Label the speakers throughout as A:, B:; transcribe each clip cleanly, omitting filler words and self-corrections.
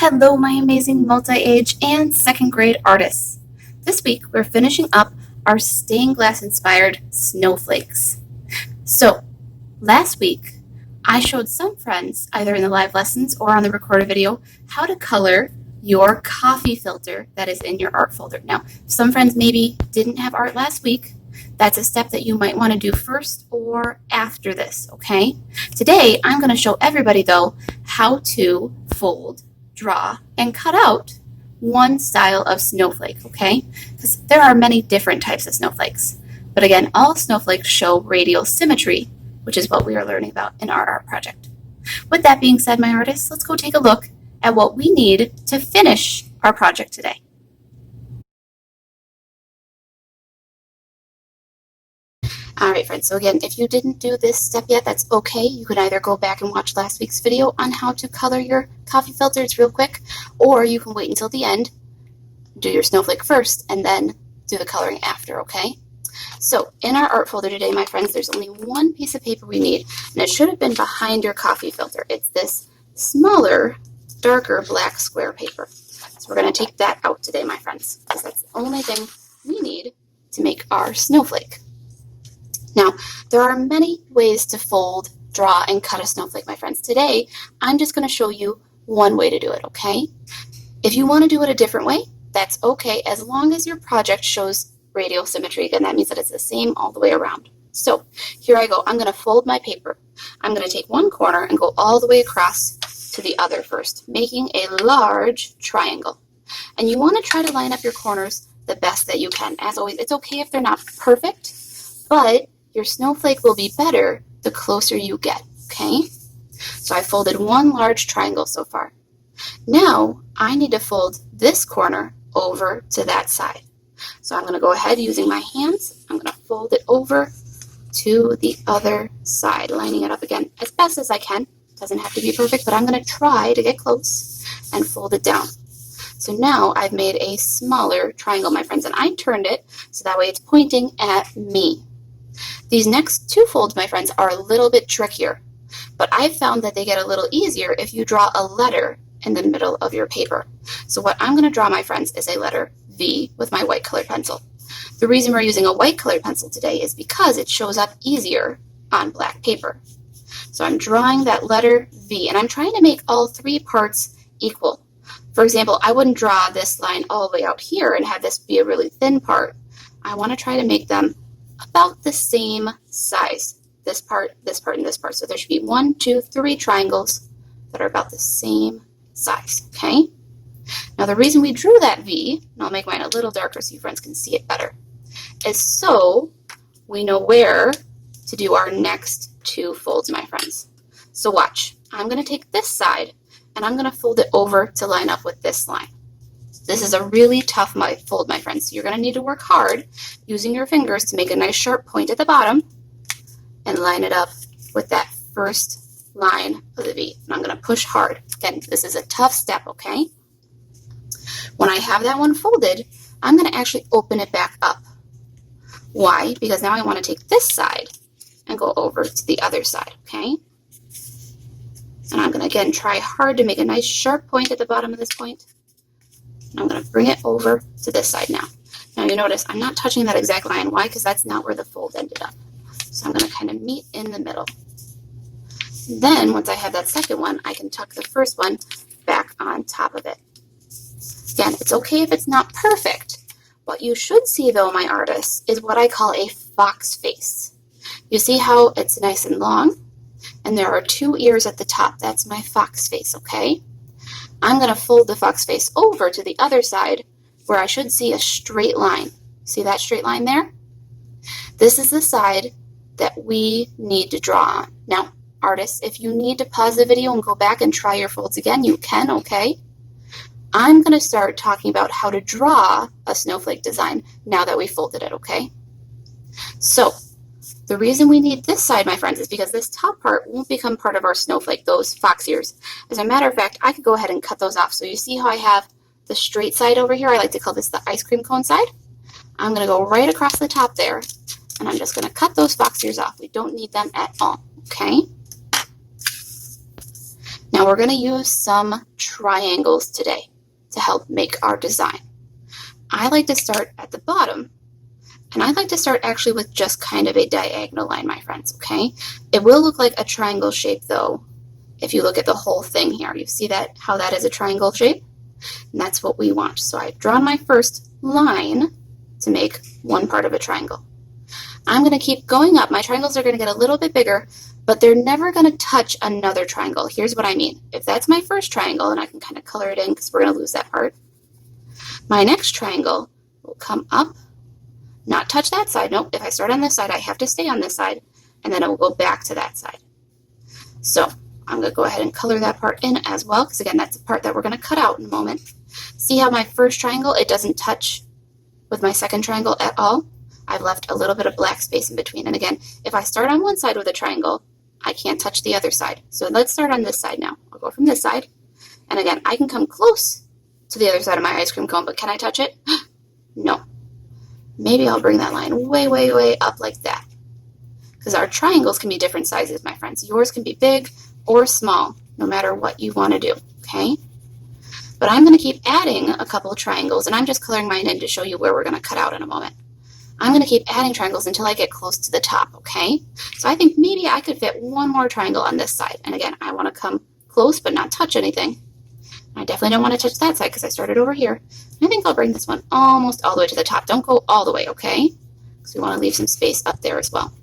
A: Hello, my amazing multi-age and second grade artists. This week, we're finishing up our stained glass inspired snowflakes. So, last week, I showed some friends, either in the live lessons or on the recorded video, how to color your coffee filter that is in your art folder. Now, some friends maybe didn't have art last week. That's a step that you might want to do first or after this, okay? Today, I'm going to show everybody, though, how to fold, draw, and cut out one style of snowflake, okay? Because there are many different types of snowflakes. But again, all snowflakes show radial symmetry, which is what we are learning about in our art project. With that being said, my artists, let's go take a look at what we need to finish our project today. All right, friends, so again, if you didn't do this step yet, that's okay. You can either go back and watch last week's video on how to color your coffee filter. It's real quick, or you can wait until the end, do your snowflake first, and then do the coloring after, okay? So in our art folder today, my friends, there's only one piece of paper we need, and it should have been behind your coffee filter. It's this smaller, darker black square paper. So we're going to take that out today, my friends, because that's the only thing we need to make our snowflake. Now, there are many ways to fold, draw, and cut a snowflake, my friends. Today, I'm just going to show you one way to do it, okay? If you want to do it a different way, that's okay, as long as your project shows radial symmetry. Again, that means that it's the same all the way around. So, here I go. I'm going to fold my paper. I'm going to take one corner and go all the way across to the other first, making a large triangle. And you want to try to line up your corners the best that you can. As always, it's okay if they're not perfect, but your snowflake will be better the closer you get, okay? So I folded one large triangle so far. Now I need to fold this corner over to that side. So I'm going to go ahead using my hands. I'm going to fold it over to the other side, lining it up again as best as I can. Doesn't have to be perfect, but I'm going to try to get close and fold it down. So now I've made a smaller triangle, my friends, and I turned it so that way it's pointing at me. These next two folds, my friends, are a little bit trickier, but I've found that they get a little easier if you draw a letter in the middle of your paper. So what I'm going to draw, my friends, is a letter V with my white colored pencil. The reason we're using a white colored pencil today is because it shows up easier on black paper. So I'm drawing that letter V, and I'm trying to make all three parts equal. For example, I wouldn't draw this line all the way out here and have this be a really thin part. I want to try to make them about the same size. This part, and this part. So there should be 1, 2, 3 triangles that are about the same size, okay? Now the reason we drew that V, and I'll make mine a little darker so you friends can see it better, is so we know where to do our next two folds, my friends. So watch. I'm going to take this side, and I'm going to fold it over to line up with this line. This is a really tough fold, my friends. So you're going to need to work hard using your fingers to make a nice sharp point at the bottom and line it up with that first line of the V. And I'm going to push hard. Again, this is a tough step, okay? When I have that one folded, I'm going to actually open it back up. Why? Because now I want to take this side and go over to the other side, okay? And I'm going to, again, try hard to make a nice sharp point at the bottom of this point. I'm going to bring it over to this side now. Now you notice I'm not touching that exact line. Why? Because that's not where the fold ended up. So I'm going to kind of meet in the middle. Then once I have that second one, I can tuck the first one back on top of it. Again, it's okay if it's not perfect. What you should see though, my artists, is what I call a fox face. You see how it's nice and long? And there are 2 ears at the top. That's my fox face, okay? I'm going to fold the fox face over to the other side where I should see a straight line. See that straight line there? This is the side that we need to draw on. Now, artists, if you need to pause the video and go back and try your folds again, you can, okay? I'm going to start talking about how to draw a snowflake design now that we folded it, okay? So, the reason we need this side, my friends, is because this top part won't become part of our snowflake, those fox ears. As a matter of fact, I could go ahead and cut those off. So you see how I have the straight side over here? I like to call this the ice cream cone side. I'm going to go right across the top there, and I'm just going to cut those fox ears off. We don't need them at all, okay? Now Now we're going to use some triangles today to help make our design. I like to start at the bottom, and I like to start actually with just kind of a diagonal line, my friends, okay? It will look like a triangle shape though, if you look at the whole thing here. You see that, how that is a triangle shape? And that's what we want. So I've drawn my first line to make one part of a triangle. I'm going to keep going up. My triangles are going to get a little bit bigger, but they're never going to touch another triangle. Here's what I mean. If that's my first triangle, and I can kind of color it in because we're going to lose that part, my next triangle will come up, not touch that side. Nope, if I start on this side, I have to stay on this side, and then it will go back to that side. So I'm going to go ahead and color that part in as well, because again, that's the part that we're going to cut out in a moment. See how my first triangle, it doesn't touch with my second triangle at all? I've left a little bit of black space in between. And again, if I start on one side with a triangle, I can't touch the other side. So let's start on this side now. I'll go from this side. And again, I can come close to the other side of my ice cream cone, but can I touch it? No. Maybe I'll bring that line way, way, way up like that. Because our triangles can be different sizes, my friends. Yours can be big or small, no matter what you want to do, okay? But I'm going to keep adding a couple of triangles, and I'm just coloring mine in to show you where we're going to cut out in a moment. I'm going to keep adding triangles until I get close to the top, okay? So I think maybe I could fit one more triangle on this side. And again, I want to come close but not touch anything. I definitely don't want to touch that side because I started over here. I think I'll bring this one almost all the way to the top. Don't go all the way, okay? Because we want to leave some space up there as well.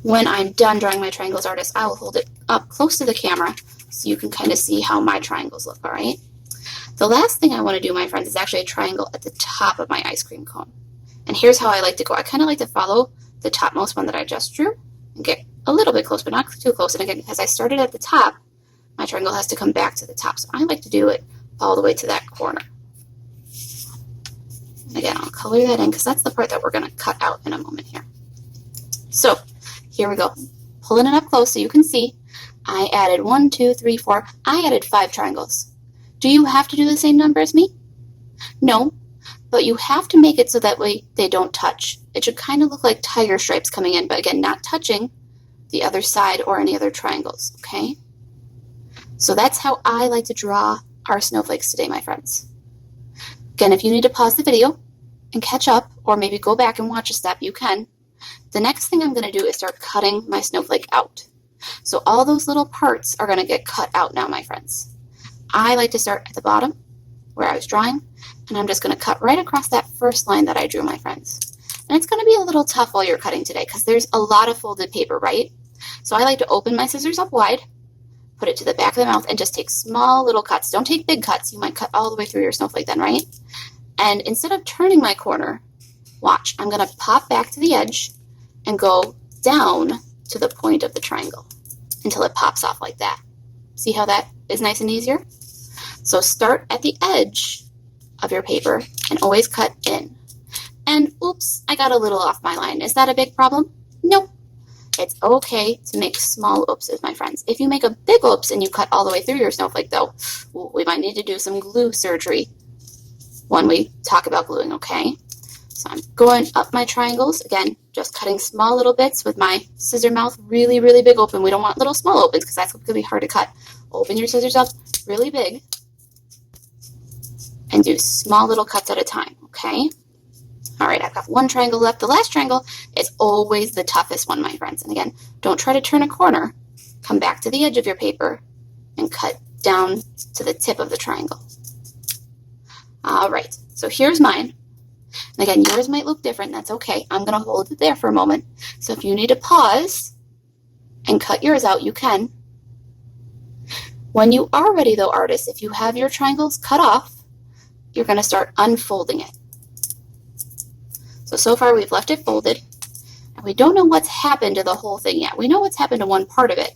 A: When I'm done drawing my triangles, artist, I will hold it up close to the camera so you can kind of see how my triangles look, all right? The last thing I want to do, my friends, is actually a triangle at the top of my ice cream cone. And here's how I like to go. I kind of like to follow the topmost one that I just drew and get a little bit close, but not too close. And again, because I started at the top, my triangle has to come back to the top. So I like to do it all the way to that corner. And again, I'll color that in because that's the part that we're going to cut out in a moment here. So here we go. Pulling it up close so you can see. I added 1, 2, 3, 4. I added 5 triangles. Do you have to do the same number as me? No, but you have to make it so that way they don't touch. It should kind of look like tiger stripes coming in, but again, not touching the other side or any other triangles, okay? So that's how I like to draw our snowflakes today, my friends. Again, if you need to pause the video and catch up, or maybe go back and watch a step, you can. The next thing I'm going to do is start cutting my snowflake out. So all those little parts are going to get cut out now, my friends. I like to start at the bottom where I was drawing, and I'm just going to cut right across that first line that I drew, my friends. And it's going to be a little tough while you're cutting today because there's a lot of folded paper, right? So I like to open my scissors up wide, put it to the back of the mouth, and just take small little cuts. Don't take big cuts. You might cut all the way through your snowflake then, right? And instead of turning my corner, watch, I'm going to pop back to the edge and go down to the point of the triangle until it pops off like that. See how that is nice and easier? So start at the edge of your paper and always cut in. And oops, I got a little off my line. Is that a big problem? Nope. It's okay to make small oopses, my friends. If you make a big oops and you cut all the way through your snowflake though, we might need to do some glue surgery when we talk about gluing, okay? So I'm going up my triangles, again, just cutting small little bits with my scissor mouth, really, really big open. We don't want little small opens because that's going to be hard to cut. Open your scissors up really big and do small little cuts at a time, okay? All right, I've got one triangle left. The last triangle is always the toughest one, my friends. And again, don't try to turn a corner. Come back to the edge of your paper and cut down to the tip of the triangle. All right, so here's mine. And again, yours might look different. That's okay. I'm going to hold it there for a moment. So if you need to pause and cut yours out, you can. When you are ready, though, artists, if you have your triangles cut off, you're going to start unfolding it. So far we've left it folded, and we don't know what's happened to the whole thing yet. We know what's happened to one part of it.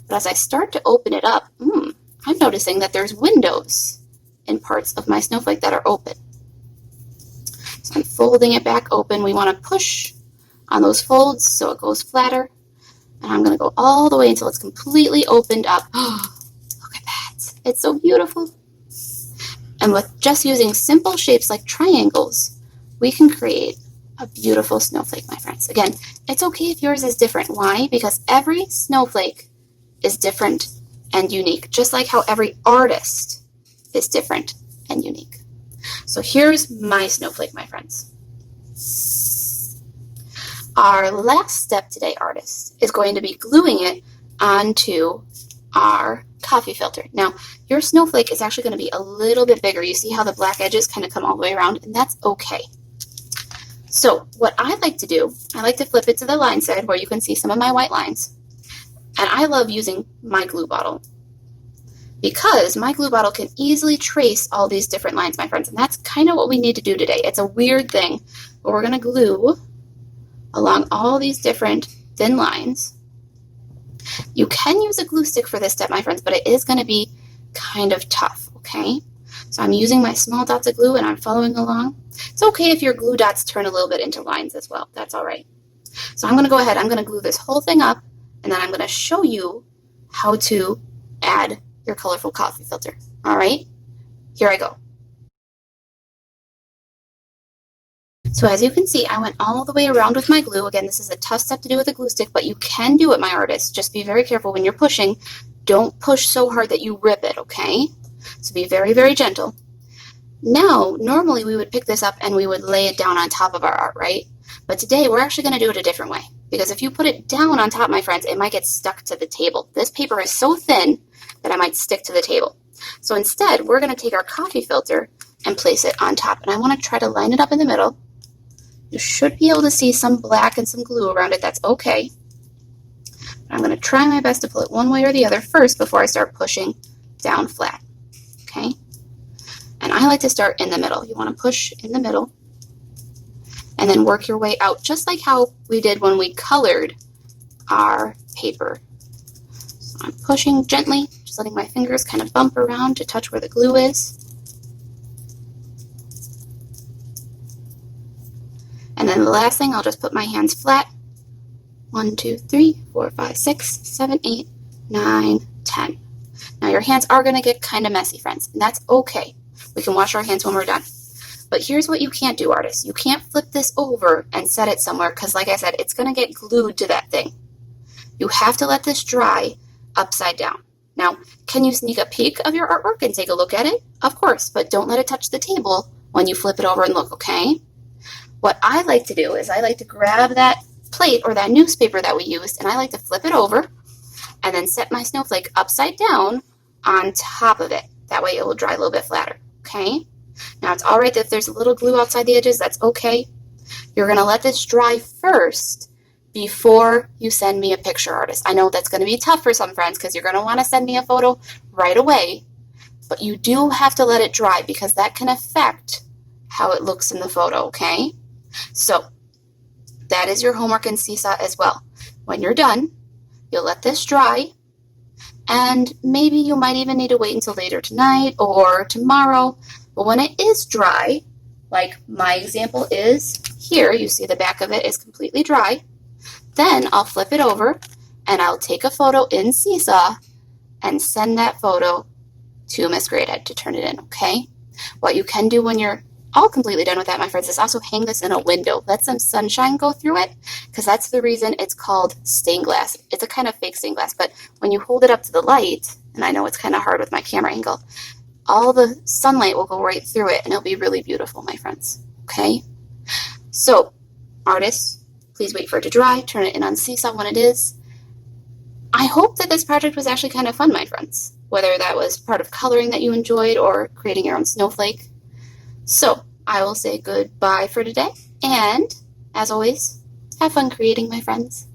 A: But as I start to open it up, I'm noticing that there's windows in parts of my snowflake that are open. So I'm folding it back open. We want to push on those folds so it goes flatter. And I'm going to go all the way until it's completely opened up. Oh, look at that. It's so beautiful. And with just using simple shapes like triangles, we can create a beautiful snowflake, my friends. Again, it's okay if yours is different. Why? Because every snowflake is different and unique, just like how every artist is different and unique. So here's my snowflake, my friends. Our last step today, artists, is going to be gluing it onto our coffee filter. Now, your snowflake is actually going to be a little bit bigger. You see how the black edges kind of come all the way around, and that's okay. So what I like to do, I like to flip it to the line side where you can see some of my white lines. And I love using my glue bottle because my glue bottle can easily trace all these different lines, my friends. And that's kind of what we need to do today. It's a weird thing, but we're going to glue along all these different thin lines. You can use a glue stick for this step, my friends, but it is going to be kind of tough, okay? So I'm using my small dots of glue and I'm following along. It's okay if your glue dots turn a little bit into lines as well. That's all right. So I'm going to go ahead. I'm going to glue this whole thing up, and then I'm going to show you how to add your colorful coffee filter. All right, here I go. So as you can see, I went all the way around with my glue. Again, this is a tough step to do with a glue stick, but you can do it, my artists. Just be very careful when you're pushing. Don't push so hard that you rip it, okay? So be very, very gentle. Now, normally we would pick this up and we would lay it down on top of our art, right? But today we're actually going to do it a different way, because if you put it down on top, my friends, it might get stuck to the table. This paper is so thin that I might stick to the table. So instead, we're going to take our coffee filter and place it on top. And I want to try to line it up in the middle. You should be able to see some black and some glue around it. That's okay. But I'm going to try my best to pull it one way or the other first before I start pushing down flat. Okay? And I like to start in the middle. You want to push in the middle and then work your way out, just like how we did when we colored our paper. So I'm pushing gently, just letting my fingers kind of bump around to touch where the glue is. And then the last thing, I'll just put my hands flat. 1, 2, 3, 4, 5, 6, 7, 8, 9, 10. Now your hands are going to get kind of messy, friends, and that's okay. We can wash our hands when we're done. But here's what you can't do, artists. You can't flip this over and set it somewhere because, like I said, it's going to get glued to that thing. You have to let this dry upside down. Now, can you sneak a peek of your artwork and take a look at it? Of course, but don't let it touch the table when you flip it over and look, okay? What I like to do is I like to grab that plate or that newspaper that we used, and I like to flip it over and then set my snowflake upside down on top of it. That way it will dry a little bit flatter, okay? Now it's all right if there's a little glue outside the edges, that's okay. You're going to let this dry first before you send me a picture, artist. I know that's going to be tough for some friends because you're going to want to send me a photo right away, but you do have to let it dry because that can affect how it looks in the photo, okay? So that is your homework in SeeSaw as well. When you're done, you'll let this dry, and maybe you might even need to wait until later tonight or tomorrow. But when it is dry, like my example is here, you see the back of it is completely dry, then I'll flip it over and I'll take a photo in SeeSaw and send that photo to Miss Greathead to turn it in, okay? What you can do when you're all completely done with that, my friends, is also hang this in a window. Let some sunshine go through it, because that's the reason it's called stained glass. It's a kind of fake stained glass, but when you hold it up to the light, and I know it's kind of hard with my camera angle, all the sunlight will go right through it, and it'll be really beautiful, my friends, okay? So, artists, please wait for it to dry. Turn it in on SeeSaw when it is. I hope that this project was actually kind of fun, my friends, whether that was part of coloring that you enjoyed or creating your own snowflake. So, I will say goodbye for today, and as always, have fun creating, my friends.